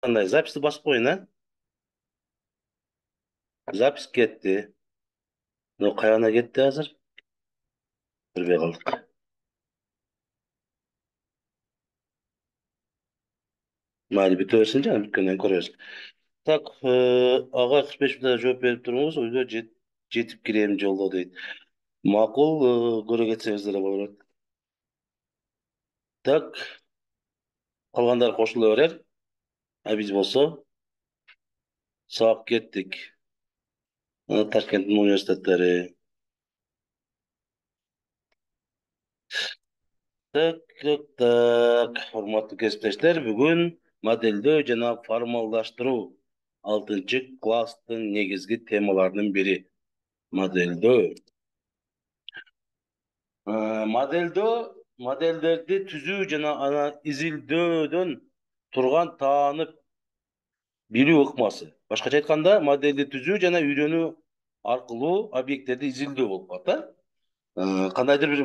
Андай записьті басып қойын, а? Запись кетті. Но қаяғына кетті қазір? Білмей қалдық. Майлы біте берсін жаңа біткеннен көрерсің. Так, аға 45 минутта жооп беріп тұрыңыз, үйге жетіп келемін жолда дейді. Мақұл, көре кетсеңіздер де болар. Так, қалғандар қосыла берер. А біз болса, сабақ кеттік. Ташкенттің университеттері. Так, урматтуу кесиптештер, бүгүн модельдөө жана формалдаштыруу 6 класстын негизги темаларынын бири. Модельдөө. Модельдөө модельдерди түзүү жана аны изилдөөдөн турган таанып билүү ыкмасы. Башкача айтканда, модельди түзүү жана үйрөнүү аркылуу объекттерди изилдөө болуп калат, кандайдыр бир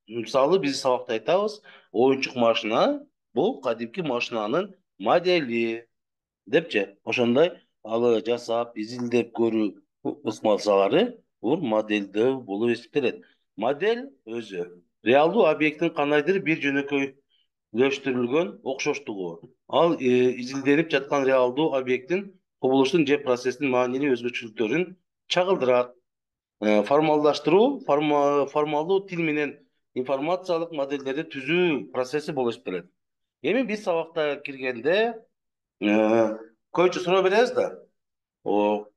мисалы биз сабакта айтабыз, оюнчук машина бул кадимки машинанын модели депчи. Ошондой алы жасап, изилдеп көрүү ыкмасалары бул модельдөө болуп эсептелет. Модель өзү реалдуу объекттин кандайдыр бир жөнөкөйлөштүрүлгөн окшоштугу. Ал изилденип жаткан реалдуу объекттин кубулуштун же процесстин маанилүү өзгөчөлүктөрүн чагылдырат. Формалдаштыруу формалдуу тил менен информациялык модельдерди түзүү процесси болуп эсептелет. Эми биз сабакта киргенде көйчө суроо беребиз да.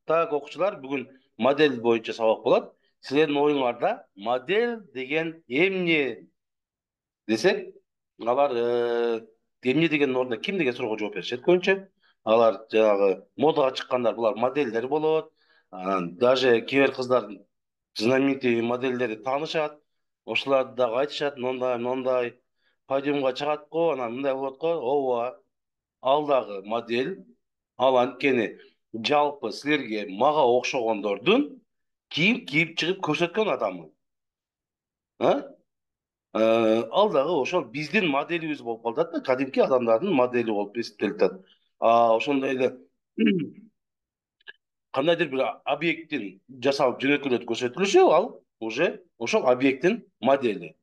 Так, окуучулар, бүгүн модель боюнча сабак болот. Силердин оюңарда модель деген эмне десек, алар эмне деген ордуна ким деген суроого жооп беришет көбүнчө. Алар жанагы модага чыккандар, булар модельдер болот. Даже кээ бир кыздар знаменитый модельдерди таанышат. Ошолорду дагы айтышат, мындай мындай подиумга чыгат го, анан мындай болот го. Ооба, ал дагы модель. Ал анткени жалпы силерге мага окшогондордун кийим кийип чыгып көрсөткөн адамы. Ал дагы ошол биздин моделибиз болуп калат да, кадимки адамдардын модели болуп эсептелип атат. Ошондой эле кандайдыр бир объекттин жасалып жөнөкөйлөтүп көрсөтүлүшү, ал уже ошол объекттин модели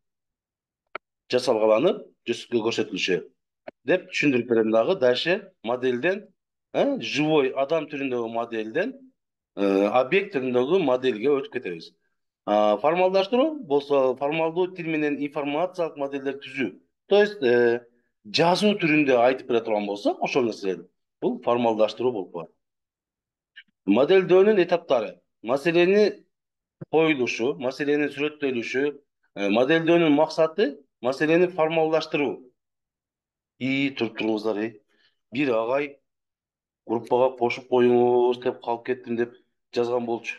жасалгаланып көрсөтүлүшү деп түшүндүрүп берем дагы. Дальше модельден живой адам түрүндөгү модельден объект түрүндөгү модельге өтүп кетебиз. Формалдаштыруу болсо формалдуу тил менен информациялык модельдер түзүү. То есть жазуу түрүндө айтып бере турган болсок, ошол нерселер бул формалдаштыруу болуп калат. Модельдөөнүн этаптары: маселени коюлушу, маселенин сүрөттөлүшү, модельдөөнүн максаты маселени формалдаштыруу. Туруп туруңуздар, бир агай группага кошуп коюңуз деп калып кеттим деп жазган болчу.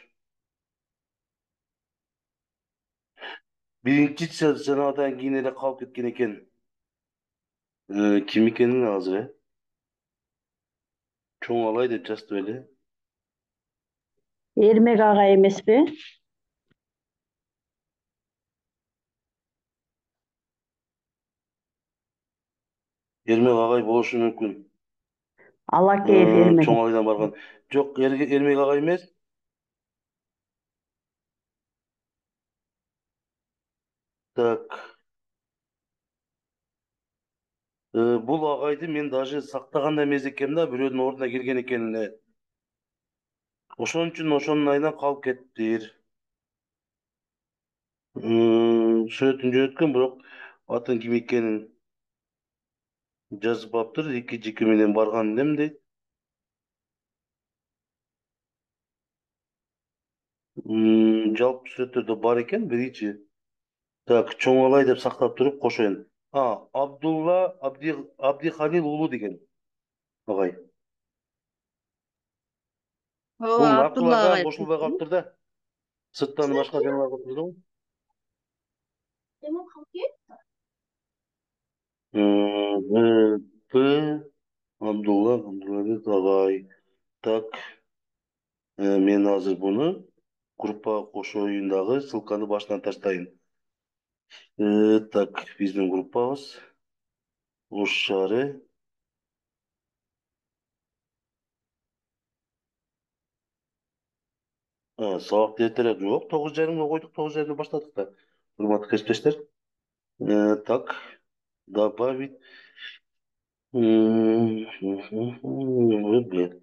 Биринчи санаадан кийин эле калып кеткен экен. Ким экенин азыр чоң алай деп жазды эле. Эрмек агай эмеспи? Эрмек агай болушу мүмкүн. Алакеев Эрмек. Чоң айдан барган. Жок, Эрмек агай эмес. Так. Бул агайды мен даже сактаган да эмес экенмин да, бирөөнүн ордуна келген экен эле. Ошон үчүн ошонун айынан калып кетиптир. Сүрөтүн жөнөткөн, бирок атын ким экенин жазып алыптыр. Жеке менен барган элем дейт. Жалпы сүрөттөрдө бар экен биринчи. Так, чоң алай деп сактап туруп кошоюн. Абдулла Абдихалил уулу деген агай. Ооба, Бул Абдулла Абдуллага агай. кошулбай калыптыр да. Сырттан башка жаныбар кошулду. Абдулла агай. Так, мен азыр буну группага кошоюн дагы, ссылканы башынан таштайын. Так, биздин группабыз Ош шаары. Сабак эртерээк жок. 9:30 койдук, 9:30 баштадык да. Урматтуу кесиптештер. Так, добавить. ВБ.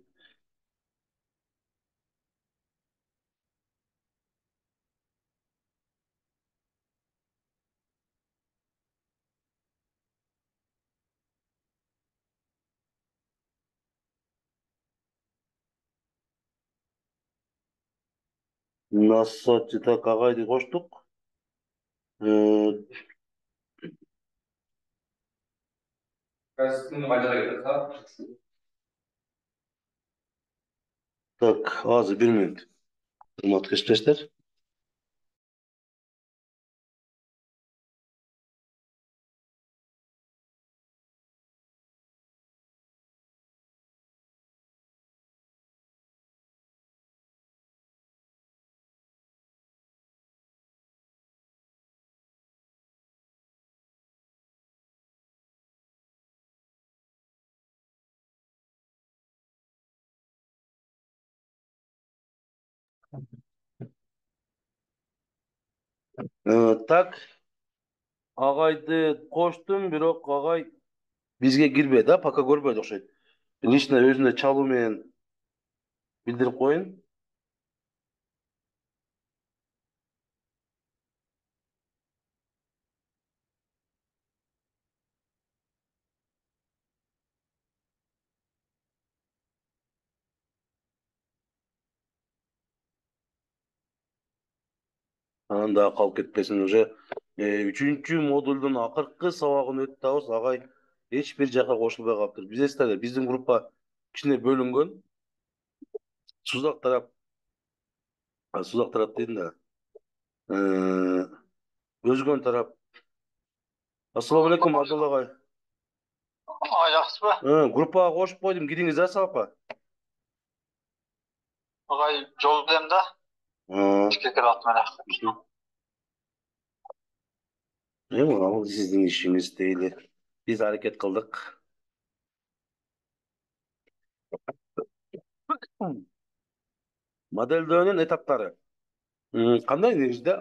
Насчет так агайды коштук. Э, Так, азыр 1 минут. Урматтуу кесиптештер. Так, агайды коштум, бирок агай бизге кирбedi да, пока көрбөдү окшойт. Лично өзүнө чалуу менен билдирип коеюн. Анан дагы калып кетпесин уже. Үчүнчү модулдун акыркы сабагын өтүп атабыз. Агай эч бир жака кошулбай калыптыр. Билесиз да, биздин группа кичине бөлүнгөн. Сузак тарап, Сузак тарап дедим да. Э, Өзгөн тарап. Ассаламу алейкум, Абдулла агай. Жакшысызбы? Группага кошуп койдум, кириңиз да сабакка. Агай жолдайм да. Ишке келип атам эле. Ал сиздин ишиңиз дейли. Биз аракет кылдык. Модельдөөнүн этаптары. Кандай негизде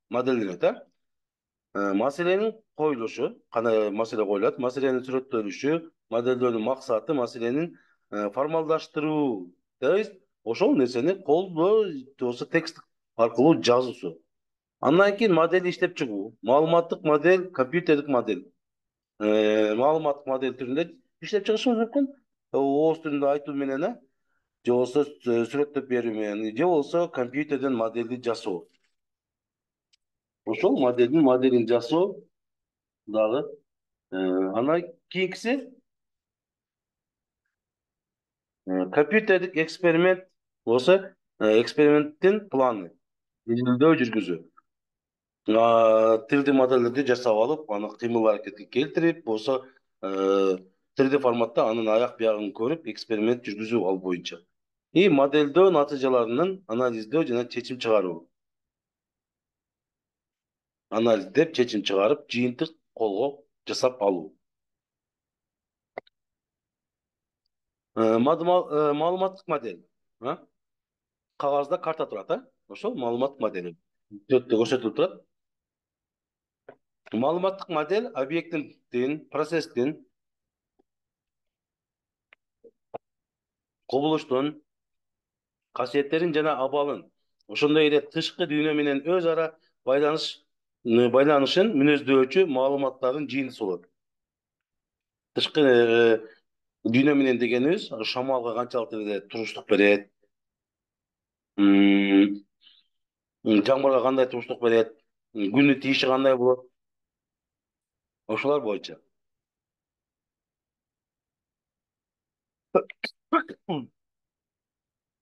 модельденет, маселенин коюлушу, кандай маселе коюлат, маселенин сүрөттөлүшү, модельдөөнүн максаты, маселенин формалдаштыруу. То есть ошол нерсени колдо болсо текст аркылуу жазуусу. Андан кийин модели иштеп чыгуу. Маалыматтык модель, компьютердик модель. Маалыматтык модель түрүндө иштеп чыгышыбыз мүмкүн. Ооз түрүндө айтуу менен, же болбосо сүрөттөп берүү менен, же болбосо компьютерден модельди жасоо. Ошол моделин жасоо дагы. Андан кийинкиси компьютердик эксперимент болсо, эксперименттин планы, изилдөө жүргүзүү. Тилди модельдерди жасап алып, аны кыймыл аракетке келтирип, болсо 3D форматта анын аяк биягын көрүп, эксперимент жүргүзүү ал боюнча. И модельдөө натыйжаларынын анализдөө жана чечим чыгаруу. Анализдеп, чечим чыгарып, жыйынтык колго жасап алуу. Маалыматтык модель. Кагазда карта турат, ошол маалыматтык модели. Сүрөттө көрсөтүлүп турат. Маалыматтык модель объекттин, процесстин, кубулуштун касиеттерин жана абалын, ошондой эле тышкы дүйнө менен өз ара байланышын мүнөздөочү маалыматтардын жыйынтыгы болот. Тышкы дүйнө менен дегенибиз шамалга канчалык эле туруштук берет, жамгырга кандай туруштук берет, күнү тийиши кандай болот, ошолор боюнча.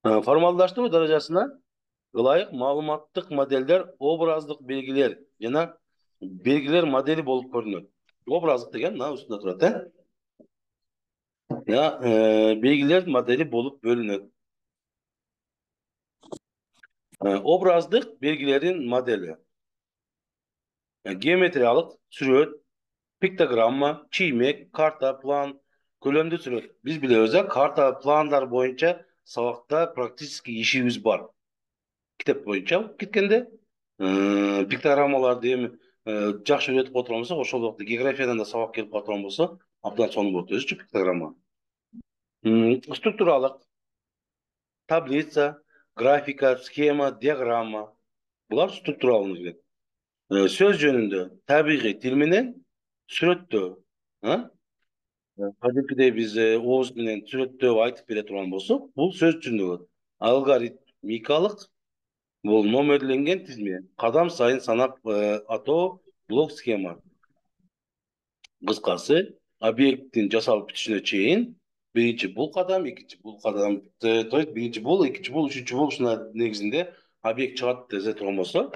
Формалдаштыруу даражасына ылайык маалыматтык модельдер образдык белгилер жана белгилер модели болуп көрүнөт. Образдык деген мына үстүндө турат, белгилер модели болуп бөлүнөт. Образдык белгилердин модели. Геометриялык сүрөт, пиктограмма, чиймек, карта, план, көлөмдүү сүрөт. Биз билебиз, карта, пландар боюнча сабакта практически ишибиз бар. китеп боюнча кеткенде пиктограммаларды эми жакшы үйрөтүп отурган болсок, ошол убакта географиядан да сабак келип кала турган болсо, абдан сонун болот өзүчө пиктограмма. Структуралык, таблица, графика, схема, диаграмма. Булар структуралуу келет. Сөз жөнүндө табигый тил менен сүрөттөө. Кадимкидей биз ооз менен сүрөттөө айтып бере турган болсок, бул сөз жөнүндө болот. Алгоритмикалык бул номерленген тизме. Кадам сайын санап атоо, блок схема. Кыскасы, объекттин жасалып бүтүшүнө чейин биринчи бул кадам, экинчи бул кадам, то есть биринчи бул, экинчи бул, үчүнчү бул ушунун негизинде объект чыгат десе турган болсо,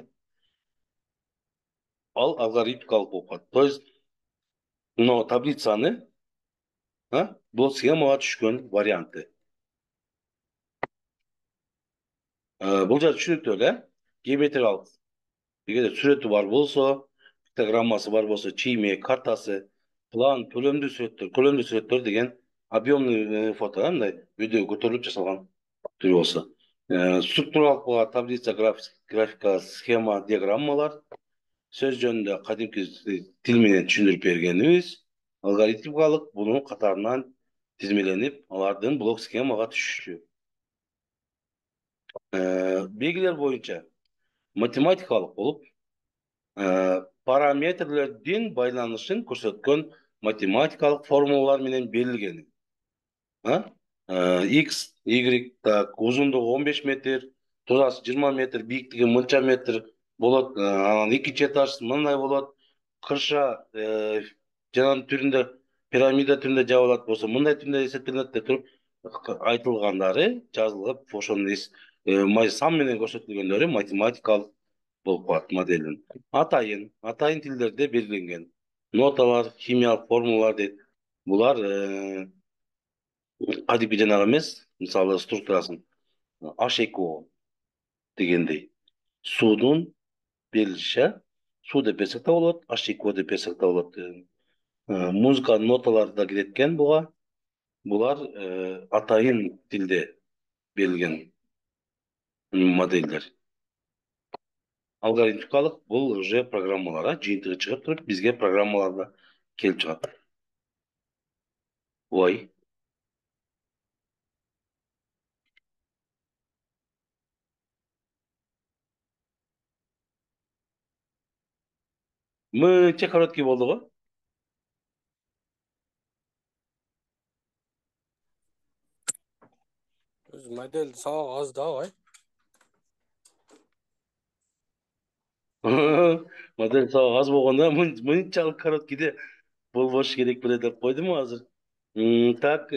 ал алгоритмикалык болуп калат. То есть мына таблицаны блок схемага түшкөн варианты. Бул жер түшүнүктүү эле, геометриялык. Эгерде сүрөтү бар болсо, пиктограммасы бар болсо, чийме, картасы, план, көлөмдүү сүрөттөр деген объемный фото, мындай видео көтөрүлүп жасалган түрү болсо. Структуралык буга таблица, графика, схема, диаграммалар. Сөз жөнүндө кадимки тил менен түшүндүрүп бергенибиз. Алгоритмикалык бунун катарынан тизмеленип, алардын блок схемага түшүшү. Белгилер боюнча математикалык болуп, параметрлердин байланышын көрсөткөн математикалык формулалар менен берилген. X, Y, так, узундугу 15 метр, тозасы 20 метр, бийиктиги мынча метр болот. Анан экинчи этаж мындай болот. Кырша жанагы түрүндө, пирамида түрүндө жабылат болсо, мындай түрүндө эсептелет деп туруп айтылгандары жазылып, ошонун сан менен көрсөтүлгөндөрү математикалык болуп калат моделдин. Атайын тилдерде белгиленген. Ноталар, химиялык формулалар дейт. Булар кадимки жанагы эмес, мисалы структурасын H2O дегендей. Суунун берилиши, суу деп берсек да болот, H2O деп берсек да болот. Музыканын ноталары да кирет экен буга. Булар атайын тилде берилген модельдер. Алгоритмикалык бул уже программалар, жыйынтыгы чыгып туруп, бизге программаларда келип чыгат. Ой. Мынча короткий болду го. Модель сабак аз да бай. Модель сабак аз болгондо мынчалык короткийде болбош керек беле деп койдум азыр. Так,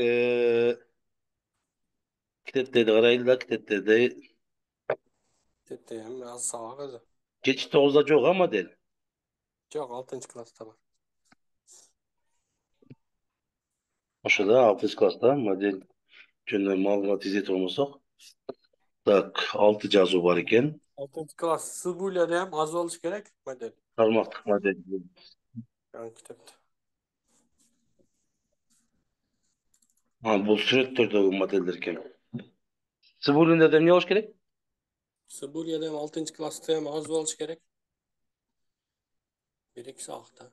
китептерди карайлы да, китептерде Тепте эми аз сабак өзү. 7-9да жок модель. Жок, 6-класста бар. Ошода 6-класста модель жөнүндө маалымат издей турган болсок. Так, 6 жазуу бар экен. 6-класс Сыбулияда hem az болуш керек модель. Тармактык модель. Китепте. Бул сүрөттөрдөгү модельдер экен. Сыбулинде эмне болуш керек? Сыбулияда hem 6-класста hem az болуш керек. 1-2 сабакта.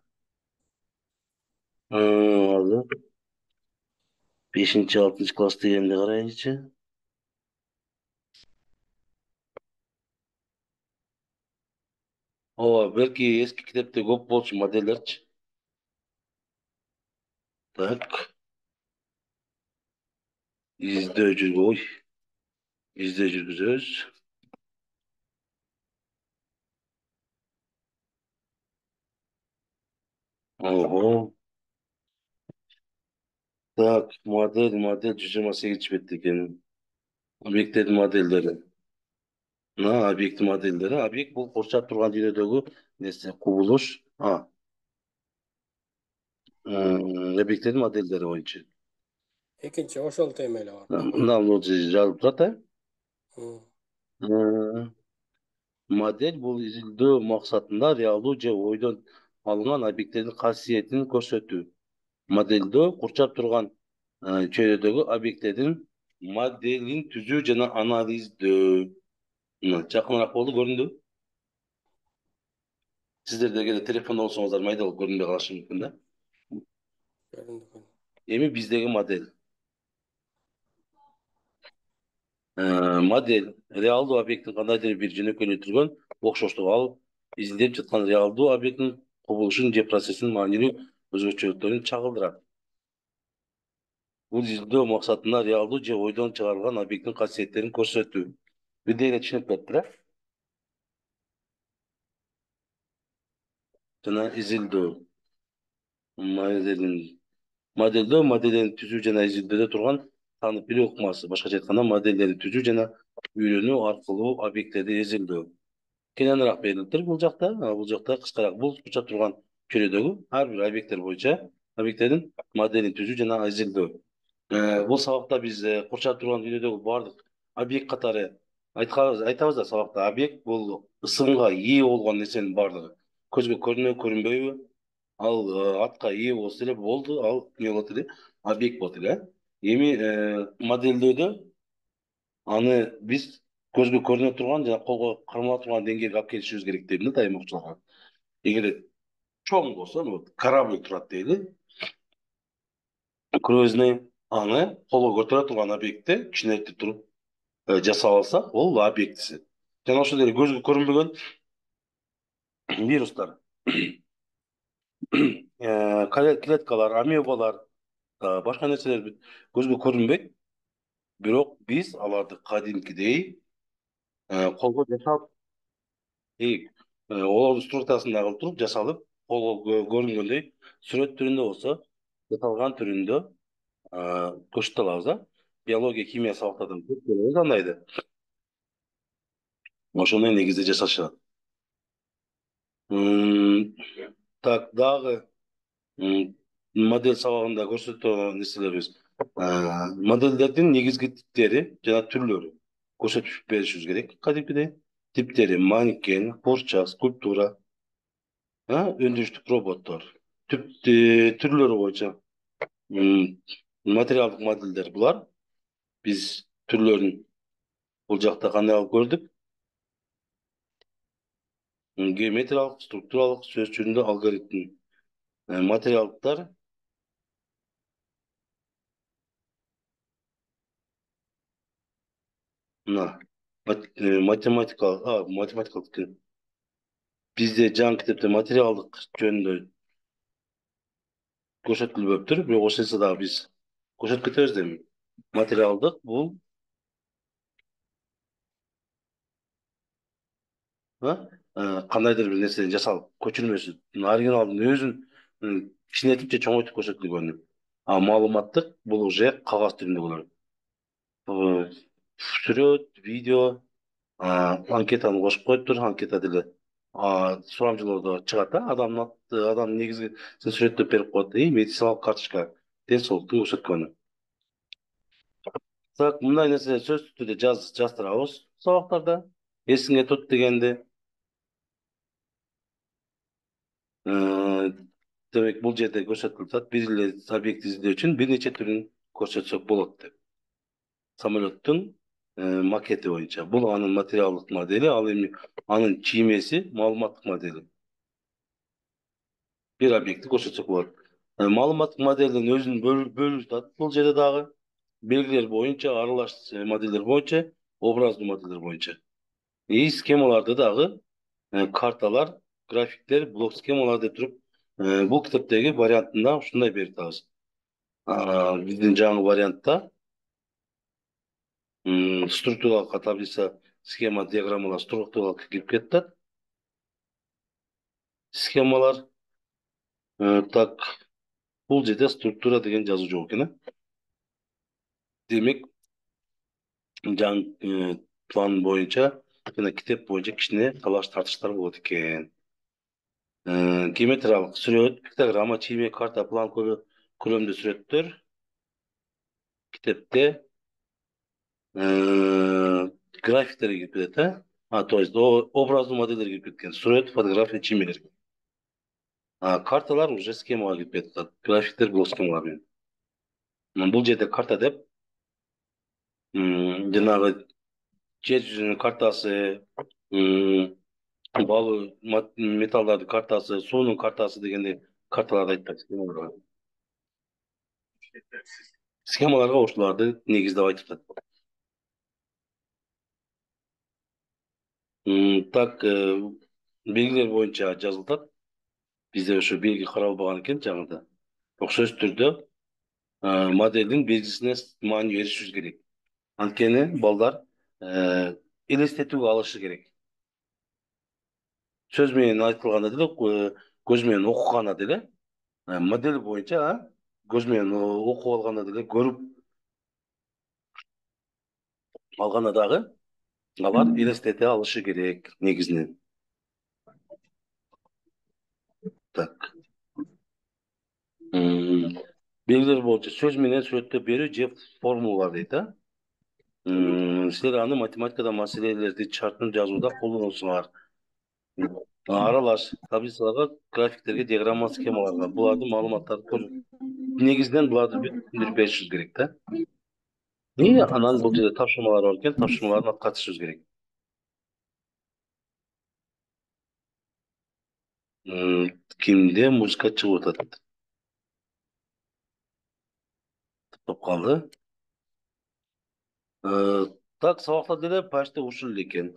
5-6 класс дегенде карайынчы. Ооба, белки эски китепте көп болчу модельдерчи. Так. Издөө жүргүзөбүз. Ого. Так, модель 128 бет экен. Объекттердин модельдери. Мына объекттин модельдери. Объект бул курчап турган дүйнөдөгү нерсе, кубулуш. Объекттердин модельдери боюнча. Экинчи ошол тема эле бар. Мына жазылып турат, Модель бул изилдөө максатында реалдуу же ойдон алынган объекттердин касиетин көрсөтүү. Модельдөө курчап турган чөйрөдөгү объекттердин моделин түзүү жана анализдөө. Жакыныраак болду, көрүндү. Сиздерде эгерде телефондо болсоңуздар майда болуп көрүнбөй калышы мүмкүн да. Көрүндү. Эми биздеги модель. Модель реалдуу объекттин кандайдыр бир жөнөкөй түргөн окшоштугу алып изилдеп жаткан реалдуу объекттин кубулушун же процессин маанилүү өзгөчөлүктөрүн чагылдырат. Бул изилдөө максатында реалдуу же ойдон чыгарылган объекттин касиеттерин көрсөтүү. Бир дегене түшүнүп кетти да. Жана изилдөө. Модельдөө модельдерди түзүү жана изилдөөдө турган таанып билүү ыкмасы. Башкача айтканда модельдерди түзүү жана үйрөнүү аркылуу объекттерди изилдөө. Кененирээк берилиптир бул жакта. Бул жакта кыскараак бул курчап турган чөйрөдөгү ар бир объекттер боюнча объекттердин моделин түзүү жана изилдөө. Бул сабакта биз курчап турган дүйнөдөгү баардык объект катары айтабыз да сабакта объект бул ысымга ээ болгон нерсенин баардыгы. Көзгө көрүнөбү, көрүнбөйбү? Ал атка ээ болсо эле болду, ал эмне болот эле? Объект болот эле. Эми модельдөөдө аны биз көзгө көрүнө турган жана колго кармала турган деңгээлге алып келишибиз керек дейм да дайыма окуучуларга. Эгер чоң болсо, вот корабль турат дейли. Крузный аны колго көтөрө турган объектти кичинейтип туруп жасап алсак, ол объектиси. Жана ошондой эле көзгө көрүнбөгөн вирустар, клеткалар, амебалар, башка нерселер көзгө көрүнбөйт. Бирок биз аларды кадимкидей колго жасап, олордун структурасын кылып туруп жасалып, колго көрүнгөндөй сүрөт түрүндө болсо, жасалган түрүндө көрсөтө алабыз да. Биология, химия сабактардан көп көрөбүз андайды. Ошондой негизде жасашат. Так, дагы модель сабагында көрсөтөт нерселерибиз. Модельдердин негизги типтери жана түрлөрү көрсөтүп беришибиз керек кадимкидей. Типтери манекен, бурчак, скульптура, өндүрүштүк роботтор. Түрлөрү боюнча материалдык модельдер булар. Биз түрлөрүн бул жакта кандай алып көрдүк? Геометриялык, структуралык, сөз түрүндө алгоритм. Материалдыктар мына математикалык бизде жаңы китепте материалдык жөнүндө көрсөтүлбөптүр, бирок ошентсе дагы биз көрсөтүп кетебиз дейм. Материалдык бул кандайдыр бир нерсени жасалып көчүрмөсү оригиналдын өзүн кичинейтип же чоңойтуп көрсөтүлгөнү. А маалыматтык бул уже кагаз түрүндө болот. Сүрөт, видео, анкетаны кошуп коюптур, анкета деле сурамжылоодо чыгат да, адамдын аты, адам негизги сүрөттөп берип коет, медициналык карточка, ден соолуктун көрсөткөнү. Так, мындай нерсе сөзсүз түрдө жаздырабыз сабактарда. Эсиңе тут дегенди. Демек, бул жерде көрсөтүлүп атат, бир эле объект изилдөө үчүн бир нече түрүн көрсөтсөк болот деп. Самолеттун макети боюнча. Бул анын материалдык модели, ал эми анын чиймеси маалыматтык модели. Бир объектти көрсөтсөк болот. Маалыматтык моделдин өзүн бөлүп атат бул жерде дагы. Белгилер боюнча, аралаш модельдер боюнча, образдуу модельдер боюнча. Схемаларды дагы карталар, графиктер, блок схемалар деп туруп, бул китептеги вариантында ушундай берип атабыз. Биздин жаңы вариантта структуралык таблица, схема, диаграммалар структуралык кирип кетет. Схемалар, так, бул жерде структура деген жазуу жок экен. Демек, жаңы план боюнча жана китеп боюнча кичине талаш тартыштар болот экен. Геометриялык сүрөт, пиктограмма, чийме, карта, план көлөмдүү сүрөттөр китепте графиктер кирип кетет, то есть образдуу модельдер кирип кеткен, сүрөт, фотография, чиймелер. Карталар уже схемага кирип кетет, графиктер блок схемалар менен. Бул жерде карта деп жанагы жер жүзінің картасы, балу металдардың картасы, суның картасы дегендей карталарды айтып схемаларға. Схемаларға ошоларды негиздеп айтып. Так, белгилер боюнча жазылтат. Бизде ошо белги каралбаган экен жаңында. Окшош түрдө моделдин белгисине маани беришибиз керек. Анткени балдар элестетүүгө алышы керек. Сөз менен айтылганда деле, көз менен окуганда деле, модель боюнча көз менен окуп алганда деле, көрүп алганда дагы алар элестете алышы керек негизинен. Так. Белгилер боюнча сөз менен сүрөттөп берүү же формулалар дейт, силер аны математикада маселелерди чартын жазууда колдоносуңар. Аралаш таблицаларга, графиктерге, диаграмма, схемаларга булардын маалыматтарды негизинен буларды бүт түшүндүрүп беришибиз керек да. Анан бул жерде тапшырмалар бар экен, тапшырмаларына катышыбыз керек. Кимде музыка чыгып атат? Топ калды. Так, сабактар деле почти ушул эле экен.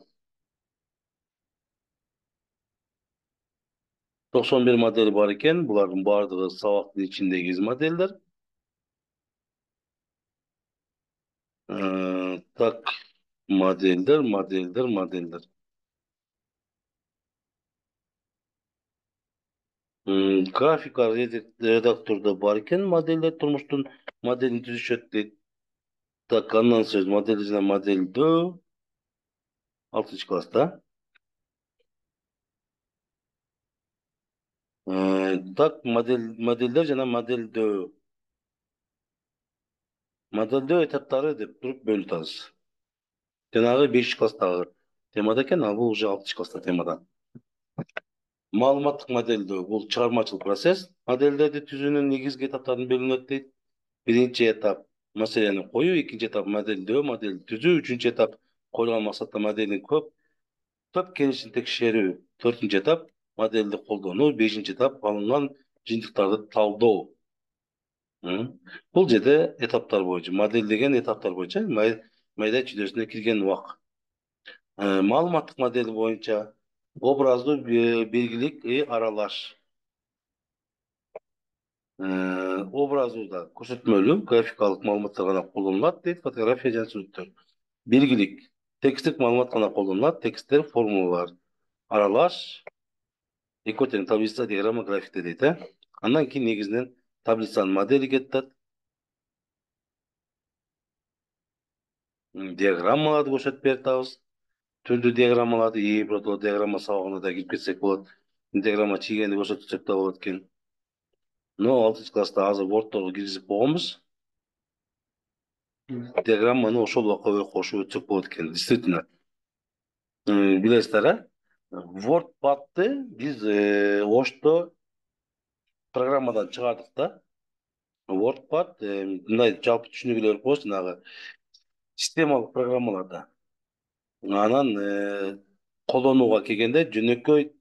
91 модели бар экен, булардын баардыгы сабактын ичиндеги модельдер. Так, модельдер. Графика редакторда бар экен, модельдер турмуштун моделин түзүшөт дейт. Так, андан сөз модель жана модельдөө 6 класста. Так, модельдер жана модельдөө. Модельдөө этаптары деп туруп бөлүп атабыз. Жанагы 5 класстагы темада экен, а бул уже 6 класста темада. Маалыматтык модельдөө бул чыгармачыл процесс. Модельдерди түзүүнүн негизги этаптарын бөлүнөт дейт. Биринчи этап маселени коюу, экинчи этап модельдөө, модель түзүү, үчүнчү этап коюлган максатта моделдин топ келишин текшерүү, төртүнчү этап модельди колдонуу, бешинчи этап алынган жыйынтыктарды талдоо. Бул жерде этаптар боюнча, модельдеген этаптар боюнча майда чүйдөсүнө кирген убак. Маалыматтык модель боюнча образдуу белгилик аралаш. Образдууда көрсөтмөлүү графикалык маалыматтар гана колдонулат дейт, фотография жана сүрөттөр. Белгилик тексттик маалымат гана колдонулат, тексттер, формулалар. Аралаш экөө тең таблица, диаграмма, графикте дейт. Андан кийин негизинен таблицанын модели кетет. Диаграммаларды көрсөтүп берип атабыз. Түрдүү диаграммаларды протолог диаграмма сабагына да кирип кетсек болот. Диаграмма чийгенди көрсөтсөк да болот экен. Но 6 класста азыр Word'торго киргизип койгонбуз. Диаграмманы ошол убакка кошуп өтсөк болот экен. Действительно. Билесиздер, WordPad'ты биз Ошто программадан чыгардык да. WordPad мындай жалпы түшүнүгү берип коебуз, жанагы системалык программаларда. Анан колдонууга келгенде жөнөкөй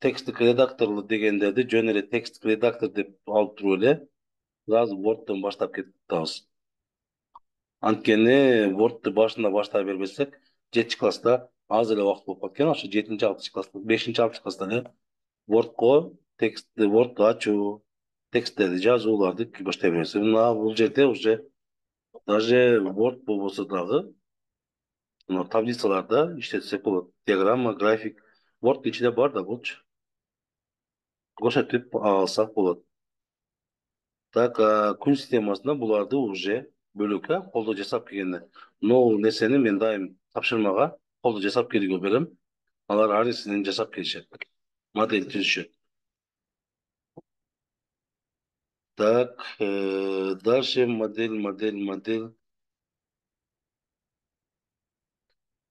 тексттик редакторлу дегендерди жөн эле тексттик редактор деп алып туруп эле азыр Word'тон баштап кетип атабыз. Анткени Word'ты башында баштай бербесек, 7 класста аз эле убакыт болуп кеткен, ошо 7-6 класста, 5-6 класста эле Word'го текстти Word'ду ачуу, тексттерди жазууларды баштай беребиз. Мына бул жерде уже даже Word болбосо дагы таблицаларда иштетсек болот. Диаграмма, график, Word ичинде бар да булчу. Көрсөтүп алсак болот. Так, күн системасында буларды уже бөлөк колдо жасап келгенде. Но нерсени мен дайым тапшырмага колдо жасап келүүгө берем. Алар ар нерсени жасап келишет. Модель түзүшөт. Так, дальше модель.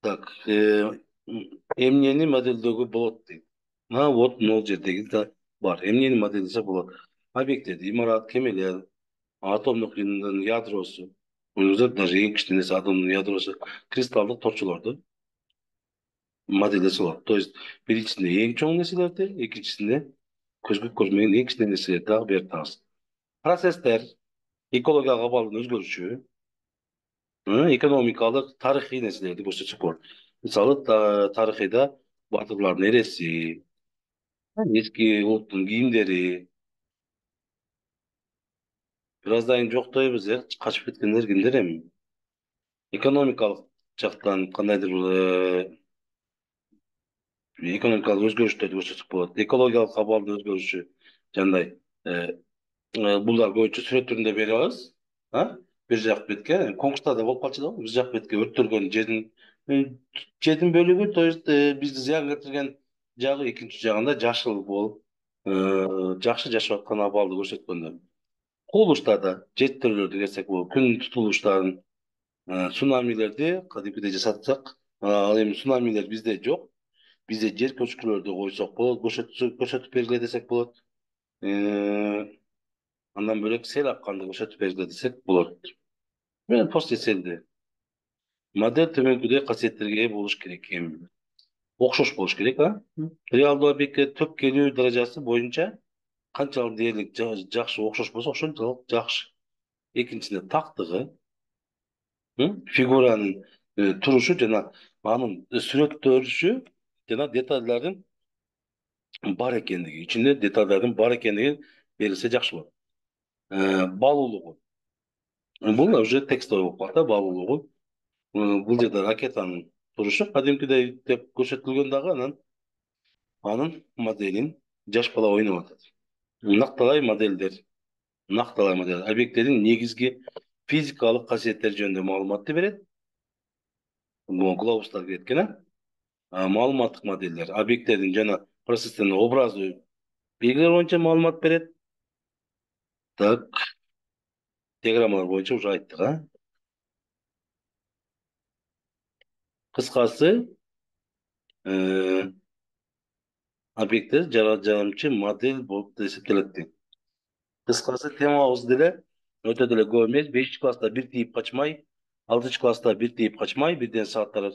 Так, эмнени модельдөөгө болот дейт. Вот могул жердеги да бар. Эмнени модельдесе болот. Объекттерди, имарат, кемелер, атомдук ядросу, даже эң кичинеси атомдун ядросу, кристалдык торчолорду модельдесе болады. То есть биринчисинде эң чоң нерселерди, экинчисинде көзгө көрмөгөн эң кичине нерселерди дагы берип атабыз. Процесстер, экологиялык абалдын өзгөрүшү, экономикалык, тарыхый нерселерди көрсөтсөк болот. Мисалы тарыхыйда батырлардын эреси, эски улуттун кийимдери, бир аздан кийин жоктойбуз, качып кеткендер кимдер эми? Экономикалык жактан кандайдыр экономикалык өзгөрүштөрдү көрсөтсөк болот. Экологиялык абалдын өзгөрүшү жандай бул дагы көбүнчө сүрөт түрүндө бере алабыз. Бир жак бетке коңгурстада болуп калчу да, бир жак бетке өрттөлгөн жердин бөлүгү, то есть бизди зыян келтирген жагы, экинчи жагында жашыл болуп жакшы жашап аткан абалды көрсөткөндө. Курулуштарда жетилөөрдү келсек, бул күн тутулуштарын, цунамилерди кадимкидей жасатсак, ал эми цунамилер бизде жок. Бизде жер көчкүлөрдү койсок болот, көрсөтүп бергиле десек болот. Андан бөлөк сел акканды көрсөтүп бергиле десек болот. Мен постселди модель төмөнкүдөй касиеттерге ээ болуш керек эми. Окшош болуш керек, реалдуу объектке төп келүү даражасы боюнча канчалык дээрлик жакшы окшош болсо ошончолук жакшы. Экинчисинде тактыгы, фигуранын турушу жана анын сүрөттөлүшү жана детальдардын бар экендиги, ичинде детальдардын бар экендиги берилсе жакшы болот. Баалуулугу. Бул уже текстовый болуп калат, баалуулугу. Бул жерде ракетанын турушу кадимкидей деп көрсөтүлгөн дагы, анын моделин жаш бала ойноп атат. Накталай моделдер. Объекттердин негизги физикалык касиеттери жөнүндө маалыматты берет. Бул глобустар кирет экен, маалыматтык модельдер объекттердин жана процесстердин образдуу белгилери боюнча маалымат берет. Так, диаграммалар боюнча уже айттык, кыскасы объекттер жарымчы модель болуп эсептелет. Кыскасы темабыз деле өтө деле көп эмес. 5 класста бир тийип качмай, 6 класста бир тийип качмай, бирден сааттар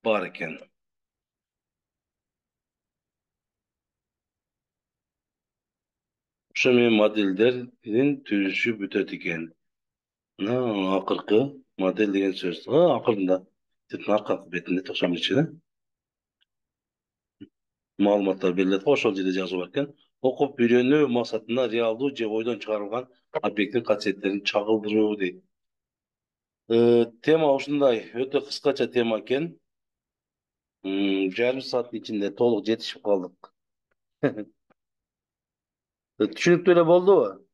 бар экен. Ошо менен модельдердин түзүшү бүтөт экен. Мына акыркы модель деген сөз. Акырында. Аркы бетинде 91-да. Маалыматтар берилет, ошол жерде жазуу бар экен. Окуп үйрөнүү максатында реалдуу же ойдон чыгарылган объекттин касиеттерин чагылдыруу дейт. Тема ушундай, өтө кыскача тема экен. Жарым сааттын ичинде толук жетишип калдык. Түшүнүктүү эле болдубу?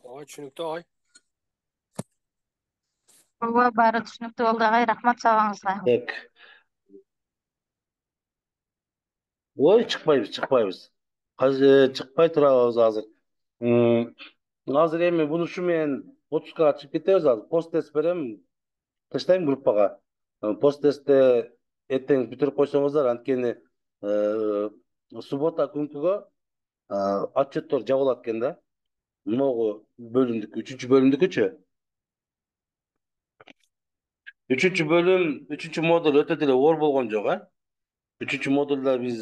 Ой, түшүнүктүү, ой. Ооба, баары түшүнүктүү болду агай, рахмат сабаңызга. Так. Ой, чыкпайбыз. Чыкпай турабыз азыр. Азыр эми буну ушу менен 30га чыгып кетебиз азыр. Пост тест берем, таштайм группага. Пост тестте эртең бүтүрүп койсоңуздар, анткени суббота күнкүгө отчеттор жабылат экен да. Могу бөлүмдүкү, 3-бөлүмдүкүчү. 3-бөлүм, 3-модуль өтө деле оор болгон жок, 3-модулда биз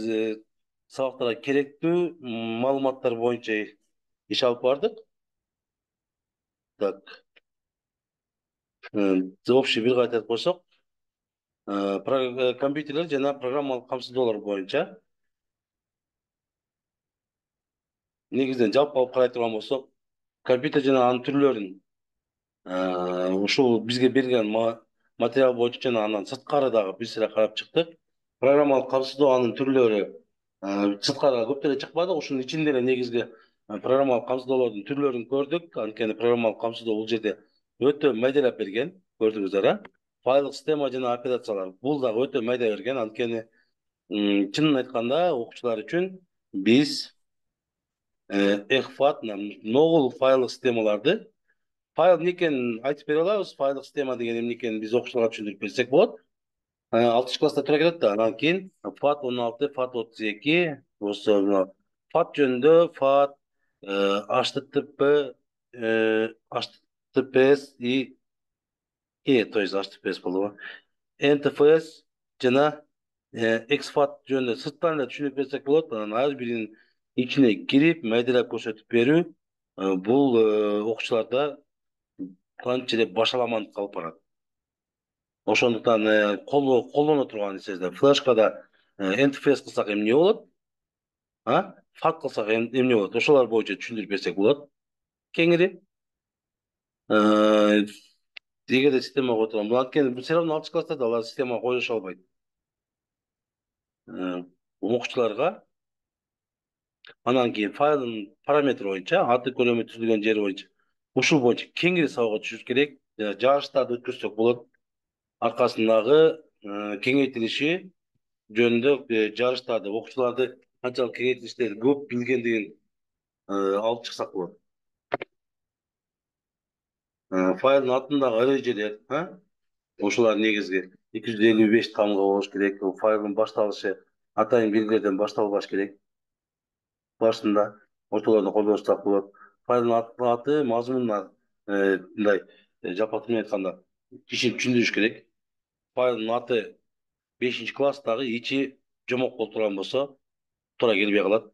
сабактарга керектүү маалыматтар боюнча иш алып бардык. Так. Общий бир кайта айтып койсок, компьютерлер жана программалык камсыздоолор боюнча негизинен жалпы алып карай турган болсок, компьютер жана анын түрлөрүн ушул бизге берилген материал боюнча жана андан сырткары дагы бир сыйра карап чыктык. Программалык камсыздоо анын түрлөрү сырткары көп деле чыкпадык. Ушунун ичинде эле негизги программалык камсыздоолордун түрлөрүн көрдүк. Анткени программалык камсыздоо бул жерде өтө майдалап берген, көрдүңүздөр, файлдык система жана операциялар бул дагы өтө майда берген. Анткени чынын айтканда окуучулар үчүн биз эхфат, ногул файлдык системаларды файл эмне экенин айтып бере алабыз. Файлдык система деген эмне экенин биз окуучуларга түшүндүрүп берсек болот. 6 класста тура келет да. Анан кийин FAT 16, FAT 32 болсо FAT жөнүндө FAT, HTTP, HTTPS то есть HTTPS болуы. NTFS жана эксфат жөнүндө сырттан эле түшүнүп берсек болот. Анан ар биринин ичине кирип, майдалап көрсөтүп берүү бул окуучуларда канчалык башаламандыкка алып барат. Ошондуктан колдоно турган нерседе флешкада NTFS кылсак эмне болот? Фат кылсак эмне болот? Ошолор боюнча түшүндүрүп берсек болот. Кеңири. Эгерде система кое турган. Бул анткени все равно 6 класстарда алар система коюша албайт. Окуучуларга анан кийин файлдын параметри боюнча, аты көлөмү түзүлгөн жери боюнча ушул боюнча кеңири сабакка түшүш керек. Жарыштарды өткөрсөк болот. Аркасындагы кеңейтилиши жөнүндө жарыштарды, окуучуларды канчалык кеңейтилиштерди көп билгендигин алып чыксак болот. Файлдын атындагы эрежелер, ошолар негизги 255 тамга болуш керек. Файлдын башталышы атайын белгилерден башталбаш керек. Башында ортолордо колдонсак болот. Файлдын аты мазмунуна мындай жапак менен айтканда киши түшүндүрүш керек. Файлдын аты 5-класстагы ичи жомок болуп турган болсо туура келбей калат.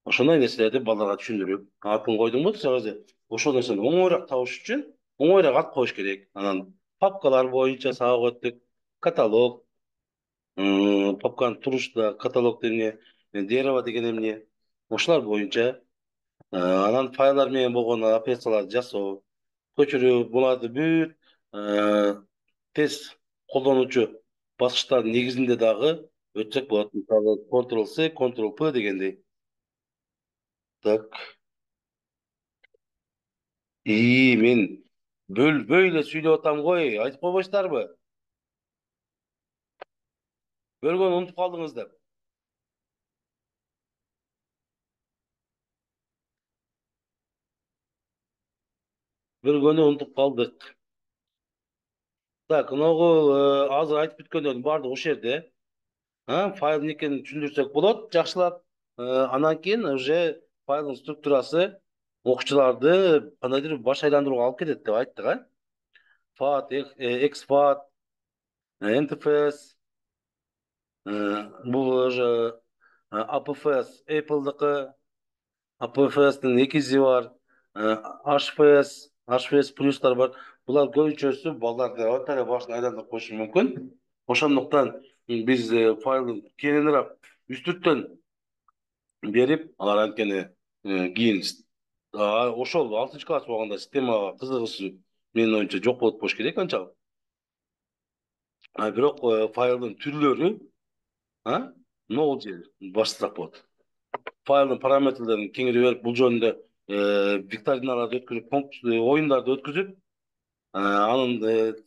Ошондой нерселерди балдарга түшүндүрүп, атын койдуңбу сразу ошол нерсени оңоюраак табыш үчүн оңоюраак ат коюш керек. Анан папкалар боюнча сабак өттүк. Каталог, папканын турушунда каталог эмне, дерево деген эмне, ошолор боюнча. Анан файлдар менен болгон операцияларды жасоо, көчүрүү, буларды бүт тез колдонуучу баскычтардын негизинде дагы өтсөк болот. Мисалы Ctrl-C, Ctrl-P дегендей. Так. Мен бөлбөй эле сүйлөп атам ғой, айтып койбойсуздарбы? Бөлгөнү унутуп калдыңыздар. Бөлгөнү унутуп калдык. Так, мынагу азыр айтып бүткөндөрдүн баардыгы ушул жерде. Файл эмне экенин түшүндүрсөк болот, жакшылап. Анан кийин уже файлдын структурасы окуучуларды кандайдыр баш айландырууга алып кетет деп айттык, FAT, XFAT, NTFS, бул уже APFS, Apple'дыкы, APFS'тин экизи бар, HFS плюстар бар. Булар көбүнчөсү балдарды өтө эле башын айландырып коюшу мүмкүн. Ошондуктан биз файлды кеңираак үстүртөн берип, алар анткени кийин ошол 6-класс болгондо системага кызыгышуу менин оюмча жок болуп болуш керек анчалык. Бирок файлдын түрлөрү могул жер баштасак болот. Файлдын параметрлерин кеңири берип, бул жөнүндө викториналарды өткүзүп, оюндарды өткүзүп, анын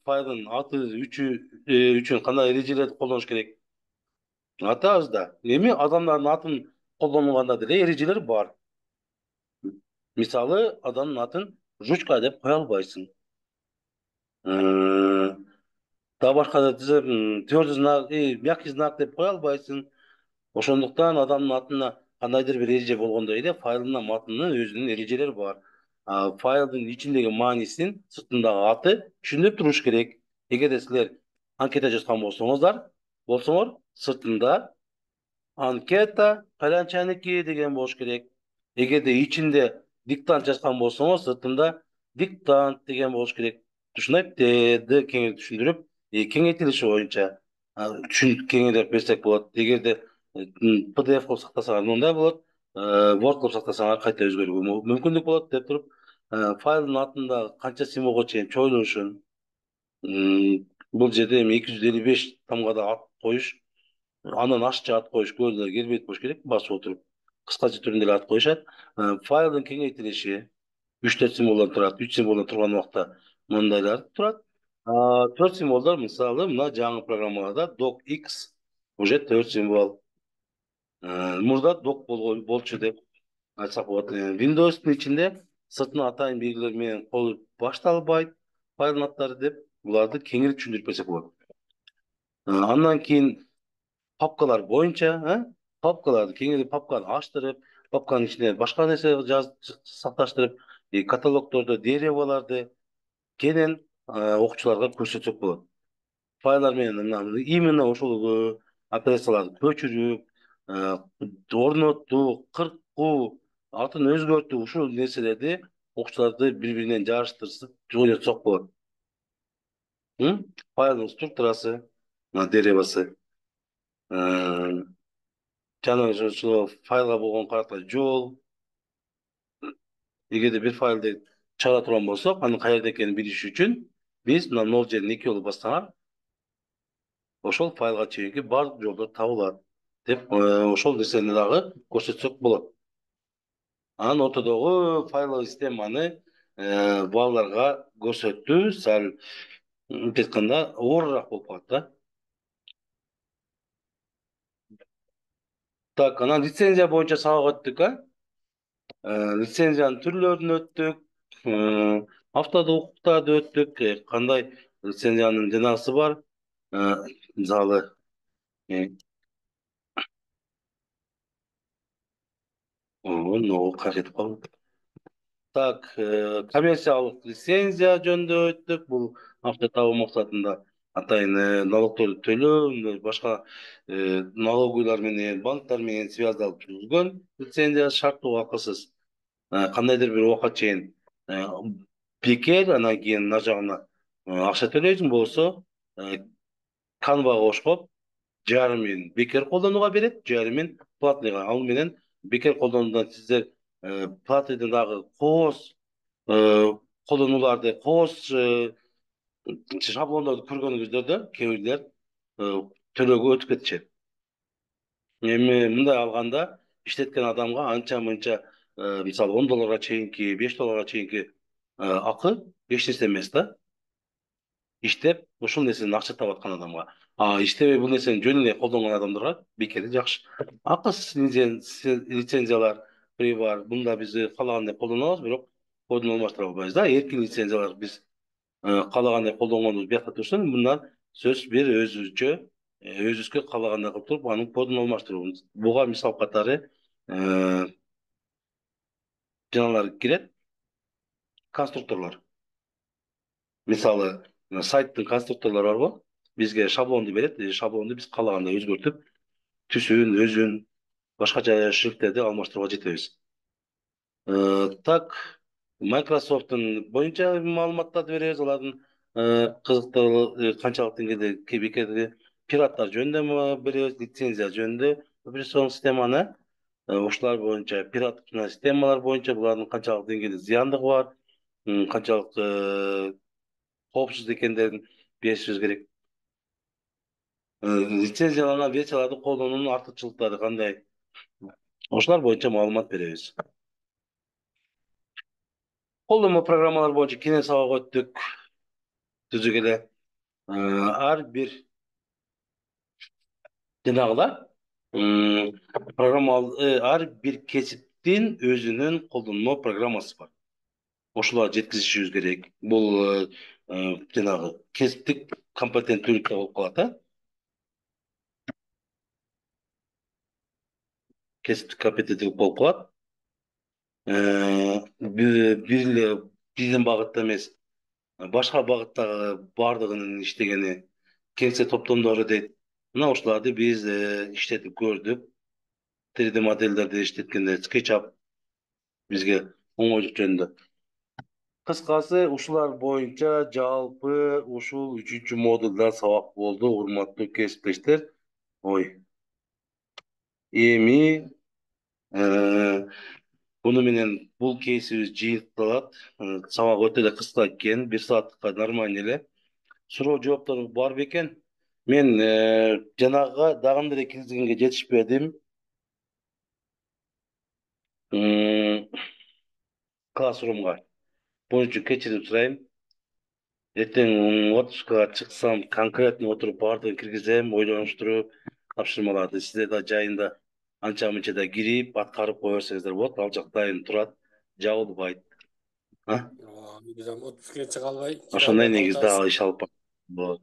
файлдын аты үчүн кандай эрежелерди колдонуш керек атабызда. Эми адамдардын атын колдонганда деле эрежелер бар. Мисалы, адамдын атын жучка деп кое албайсың. Дагы башка твердый знак, мягкий знак деп кое албайсың. Ошондуктан адамдын атына кандайдыр бир эреже болгондой эле файлдын атынын өзүнүн эрежелери бар. Файлдын ичиндеги маанисин сыртындагы аты түшүнүп туруш керек. Эгерде силер анкета жазган болсоңор, сыртында анкета кайланчаныкы деген болуш керек. Эгерде ичинде диктант жазган болсоңор, сыртында диктант деген болуш керек. Ушундай кеңири түшүндүрүп, кеңейтилиши боюнча түшүнүп кеңирээк берсек болот. Эгерде PDF кылып сактасаңар мындай болот, Word кылып сактасаңар кайта өзгөрүүгө мүмкүндүк болот деп туруп, файлдын атында канча символго чейин чоюлушун, бул жерде эми 255 тамгада ат коюш, андан ашча ат коюш көзүнө келбейт болуш керек, басып отуруп кыскача түрүндө эле ат коюшат. Файлдын кеңейтилиши 3-4 символдон турат. 3 символдон турган убакта мындайлар турат. 4 символдор, мисалы, мына жаңы программаларда docx уже 4 символ. Мурда doc болчу деп айтсак болот. Windows'тун ичинде сыртына атайын белгилер менен коюп башталбайт файлдын аттары деп, буларды кеңири түшүндүрүп берсек болот. Андан кийин папкалар боюнча, папкаларды кеңири папканы ачтырып, папканын ичине башка нерсе сакташтырып, каталогдордо дереваларды кенен окуучуларга көрсөтсөк болот. Файлар менен именно ошол операцияларды көчүрүп, орноттуу, кыркуу, атын өзгөртүү ушул нерселерди окуучуларды бири биринен жааштырып ойнотсок болот. Файлдын структурасы, деревасы, жана ошол файлга болгон карата жол. Эгерде бир файлды чыгара турган болсок, анын каерде экенин билиш үчүн биз мына 0 жерин 2 болуп бассаңар, ошол файлга чейинки бардык жолдор табылат деп ошол нерсени дагы көрсөтсөк болот. Анан ортодогу файлдык системаны балдарга көрсөтүү сал мынтип айтканда оорураак болуп калат да. Так, анан лицензия боюнча сабак өттүк, лицензиянын түрлөрүн өттүк, автодо укуктарды өттүк, кандай лицензиянын жанагысы бар, мисалы кайтып калды. Так, коммерциялык лицензия жөнүндө өттүк. Бул акча табуу максатында атайын налогторду төлөө, башка налоговыйлар менен, банктар менен связалып түзүлгөн лицензия шарттуу акысыз. Кандайдыр бир убакка чейин бекер, анан кийин нар жагына акча төлөйсүң, болсо канвага кошкоп жарымын бекер колдонууга берет, жарымын платныйга. Ал менен бекер колдонуудан сиздер платныйдын дагы кооз колдонууларды, кооз шаблондорду көргөнүңүздөрдө кээ бирлер төлөөгө өтүп кетишет. Эми мындай алганда иштеткен адамга анча мынча мисалы $10 чейинки, $5 чейинки акы эч нерсе эмес да. Иштеп ушул нерседен акча таап аткан адамга. Иштебей бул нерсени жөн эле колдонгон адамдарга бекер жакшы. Акысыз лицензиялар бар. Бунда биз каалагандай колдоно алабыз, бирок кодун алмаштыра албайбыз да. Эркин лицензиялар биз каалагандай колдонгонубуз биякта турсун, мындан сөз бир өзүбүзгө каалагандай кылып туруп анын кодун алмаштыруу. Буга мисал катары жаналар кирет, конструкторлор. Мисалы, сайттын конструкторлору барбы? Бизге шаблонду берет, шаблонду биз каалагандай өзгөртүп, түсүн, өзүн, башкача шрифттерди алмаштырууга жетебиз. Так, Microsoft'ун боюнча маалыматтарды беребиз, алардын кызыктуу канчалык деңгээлде бекерди, пираттар жөнүндө беребиз, лицензия жөнүндө операцион системаны, ушулар боюнча пираттык системалар боюнча булардын канчалык деңгээлде зыяндыгы бар, канчалык коопсуз экендерин билишибиз керек. Лицензияланган версияларды колдонуунун артыкчылыктары кандай? Ошолор боюнча маалымат беребиз. Колдонмо программалар боюнча кенен сабак өттүк. Түзүк эле ар бир жанагылар программа, ар бир кесиптин өзүнүн колдонмо программасы бар. Ошолорду жеткизишибиз керек. Бул жанагы кесиптик компетенттүүлүк болуп калат, кесиптик компетенттүүлүк болуп калат. Бир эле биздин багытта эмес, башка багыттагы бардыгынын иштегени кеңсе топтомдору дейт. Мына ушуларды биз иштетип көрдүк. 3D модельдерди иштеткенде SketchUp бизге оңойлук жөнүндө. Кыскасы, ушулар боюнча жалпы ушул 3-чү модулда сабак болду, урматтуу кесиптештер. Эми буну менен бул кейсибиз жыйынтылат. Сабак өтө эле кыска экен, 1 саатка нормально эле. Суроо жоопторуңуз бар бекен? Мен жанагыга дагы эле киргизгенге жетишпедим. Классрумга. Буның үчүн кечирим сурайм. Эртең отпускага чыксам, конкретно отуруп бардыгын киргизем, ойлонуштуруп, тапшырмаларды сиздер да жайында анча мынча да кирип, аткарып кое берсеңиздер болот. Ал жак дайым турат, жабылбайт. Биз отпускка чыга албай, Ошондой негизде ал иш алып болот.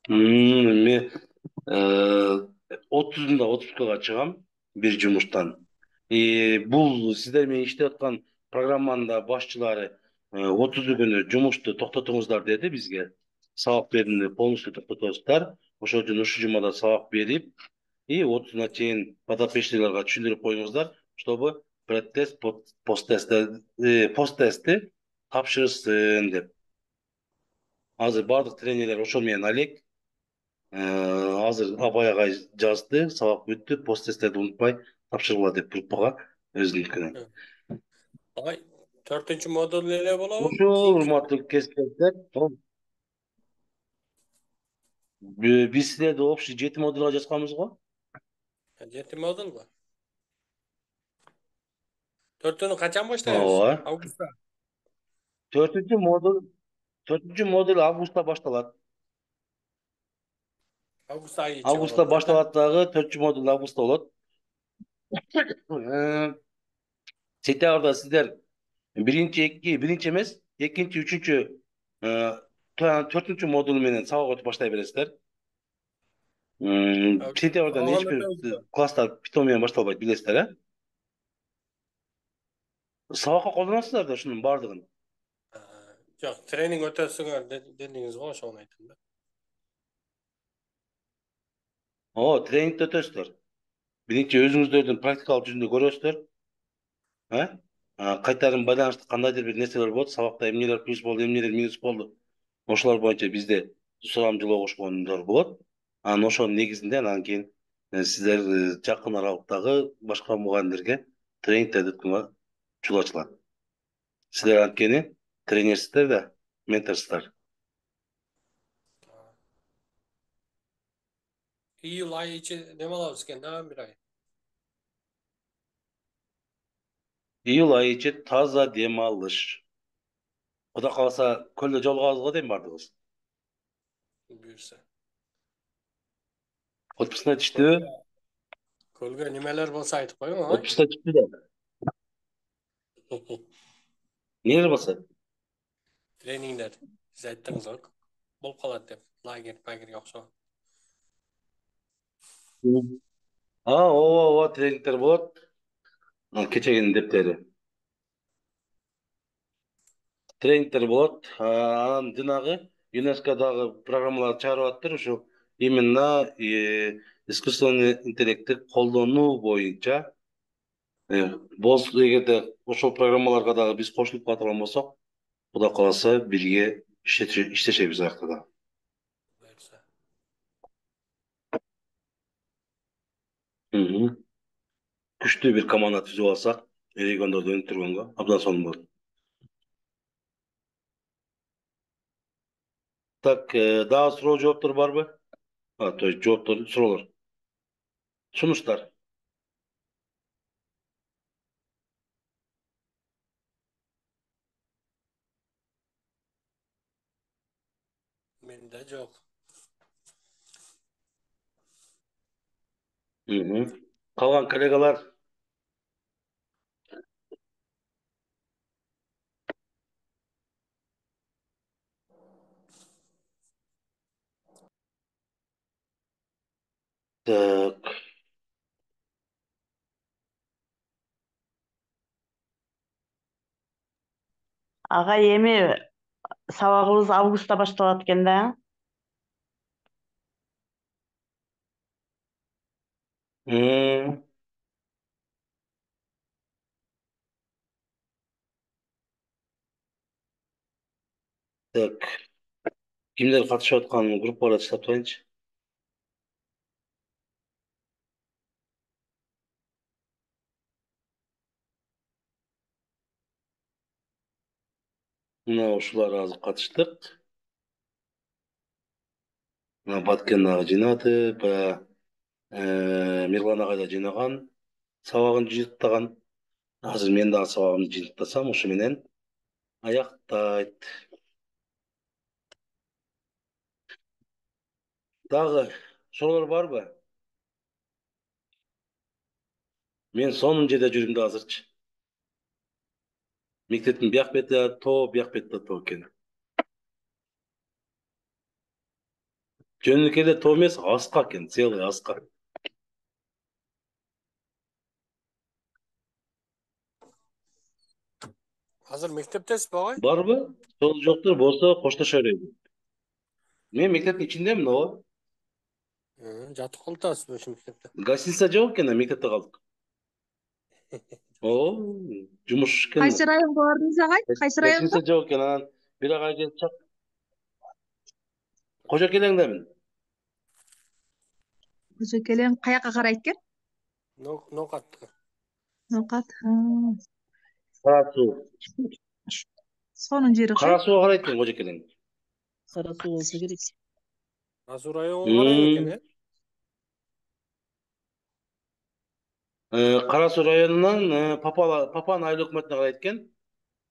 Мен 30-да отпускага чыгам бир жумуштан. Бул сиздер менен иштеп аткан программанын да башчылары 30 күнү жумушту токтотуңуздар деди бизге. Сабак берүүнү полностью токтотосуздар. Ошол үчүн ушул жумада сабак берип, 30-на чейин подопечныйларга түшүндүрүп коюңуздар, чтобы предтест, посттестти тапшырышсын деп. Азыр бардык тренерлер ошол менен алек. Азыр Абай агай жазды, сабак бүттү, посттесттерди унутпай тапшыргыла деп группага өзүнүnkүнө. Агай, 4-модуль эле болобу? Ошол урматтуу кесиптештер, биз силерди общий 7 модульга жазганбыз го. 7 модуль mu? 4'ünü kaçan başlıyoruz? Ооба. Avgust'ta. 4-модуль августта башталат. Avgust ayı içi Августта olacak da. башталат дагы, 4-модуль августта болот. Сентябрда сиздер биринчи эмес, экинчи, үчүнчү, 4-модуль менен сабак өтүп баштай бересиздер. Сентябрдан эч бир класстар питон менен башталбайт, билесиздер, Сабакка колдоносуздар да ушунун баардыгын. Yok, trening ötesine dediğiniz var şu an aytımda. Тренингди өтөсүздөр. Биринчи өзүңүздөрдүн практикалык жүзүндө көрөсүздөр. Кайтарым байланыштуу кандайдыр бир нерселер болот, сабакта эмнелер плюс болду, эмнелер минус болду. Ошолор боюнча бизде сурамжылоо кошкондор болот. Анан ошонун негизинде анан кийин сиздер жакын аралыктагы башка мугалимдерге тренингдерди өткөнгө жол ачылат. Силер анткени тренерсиздер да, менторсуздар. İyul ayı içi ne mal alırken daha bir ay. Июль айы ичи таза дем алыш. Кудай кааласа көлдө жолугабыз го дейм баардыгыбыз. Büyürse. Отпускна түштү. Kölge nimeler bolsa aytıp koyun ay. Отпускна түштү да. Эмнелер болсо? Treningler. Siz ayttınız ok. Bol kalat dep. Lager yok şu. Ооба, тренингдер болот. Кечегенин дептери. Тренингдер болот. Анан жанагы ЮНЕСКОдагы программалар чыгарып атыптыр, ушу именно искусственный интеллектти колдонуу боюнча. Эгерде ошол программаларга дагы биз кошулуп калган болсок, Кудай кааласа бирге иштешебиз аякта да. Büyürse. Күчтүү бир команда түзүп алсак, региондорду өнүктүргөнгө абдан сонун болот. Так, дагы суроо жооптор барбы? То есть жооптор, суроолор. Сунуштар. Mende yok. Калган коллегалар. Так. Агай эми сабагыбыз августта башталат экен да. Так. Кимдер катышып аткан группаларды чыгып атайынчы. Мына ушулар азыр катыштык. Мына Баткен дагы жыйнады, Мирлан агай да жыйнаган, сабагын жыйынтыктаган. Азыр мен дагы сабагымды жыйынтыктасам, ушу менен аяктайт. Дагы суроолор барбы? Мен сонун жерде жүрүм да азырчы. Мектептин бияк бети тоо, бияк бети тоо экен. Жөнүнүк эле тоо эмес, аска экен, целый аска. Hazır mekteptesizби agay? Barбы? Сол жоктур, болсо коштошолойбуз. Мен мектептин ичиндемин ооба. Жатып калатасызбы ошо мектепте? Гостиница жок экен, мектепте калдык. Оо, жумуш экен. Кайсы районго бардыңыз агай? Кайсы районго? Гостиница жок экен, анан бир агай келип чак. Кожо келеңдемин. Көзө келең каяка карайт экен? Ноокатты. Ноокат. Кара суу. Сонун жери Кара сууга карайт экен кожо келең. Кара суу болсо керек. Азыр районго карайт экен, Кара суу районунан Папан айыл өкмөтүнө карайт экен.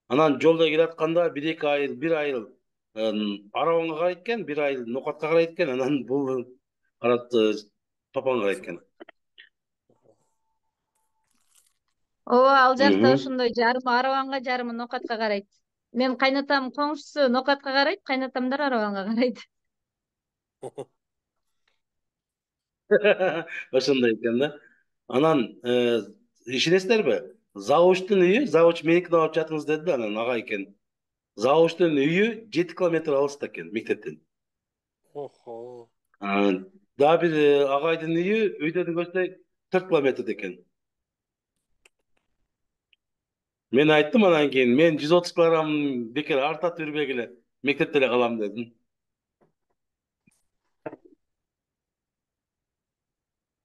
Анан жолдо келатканда бир айыл Арабанга карайт экен, бир айыл Ноокатка карайт экен, анан бул Папанга карайт экен. Ооба, ал жакта ошондой жарымы Арабанга, жарымы Ноокатка карайт. Менин кайнатам коңшусу Ноокатка карайт, кайнатамдар Арабанга карайт. Ошондой экен да. Анан ишенесиздерби? Завучтун үйү, завуч меникине барып жатыңыз деди да, анан ага экен. Завучтун үйү 7 километр алыста экен мектептен. Охо. Дагы бир агайдын үйдөн көрсөй 4 километрде экен. Мен айттым анан кийин, мен 130 килограмм бекер артат үрбегиле, мектепте эле калам дедим.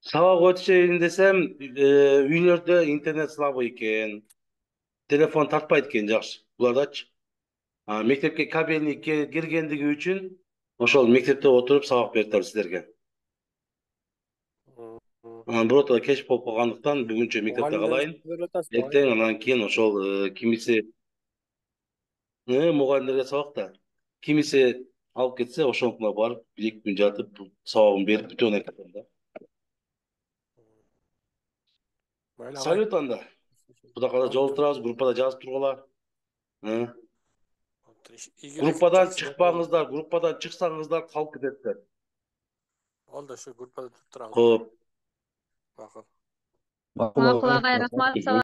Сабак өтүшөйүн десем, үйлөрдө интернет слабый экен. Телефон тартпайт экен жакшы. Булардачы. Мектепке кабельный киргендиги үчүн ошол мектепте отуруп сабак берип атабыз силерге. Бирото кеч болуп калгандыктан бүгүнчө мектепте калайын. Эртең анан кийин ошол кимиси мугалимдерге сабак да. Кимиси алып кетсе, ошонукуна барып, 1-2 күн жатып, сабагын берип бүтөөн экен да. Салют анда. Кудакада жолугуп турабыз, группада жазып тургула. Группадан чыкпаңыздар, группадан чыксаңыздар калып кетет. Ол да ошо группада туруп турабыз. Коп. Макул. Макул агай, рахмат.